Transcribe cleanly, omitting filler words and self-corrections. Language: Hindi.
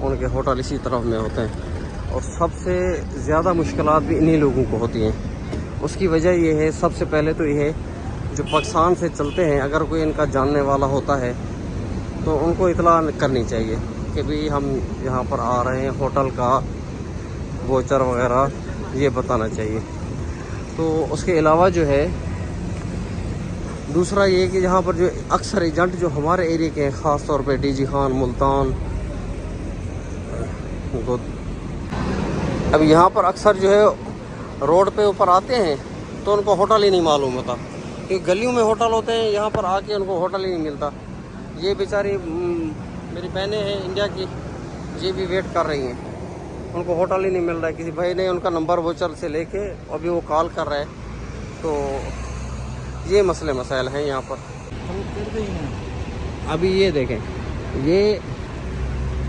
उनके होटल इसी तरफ में होते हैं। और सबसे ज़्यादा मुश्किलात भी इन्हीं लोगों को होती हैं। उसकी वजह ये है, सबसे पहले तो ये है जो पाकिस्तान से चलते हैं, अगर कोई इनका जानने वाला होता है तो उनको इतला करनी चाहिए कि भाई हम यहाँ पर आ रहे हैं, होटल का वोचर वगैरह ये बताना चाहिए। तो उसके अलावा जो है दूसरा ये कि यहाँ पर जो अक्सर एजेंट जो हमारे एरिया के हैं, ख़ास तौर पे डीजी खान, मुल्तान, अब यहाँ पर अक्सर जो है रोड पे ऊपर आते हैं तो उनको होटल ही नहीं मालूम होता, क्योंकि गलियों में होटल होते हैं, यहाँ पर आके उनको होटल ही नहीं मिलता। ये बेचारी मेरी बहनें हैं इंडिया की, ये भी वेट कर रही हैं, उनको होटल ही नहीं मिल रहा है। किसी भाई ने उनका नंबर वोचर से लेके अभी वो कॉल कर रहा है। तो ये मसले मसाइल हैं यहाँ पर। अभी ये देखें, ये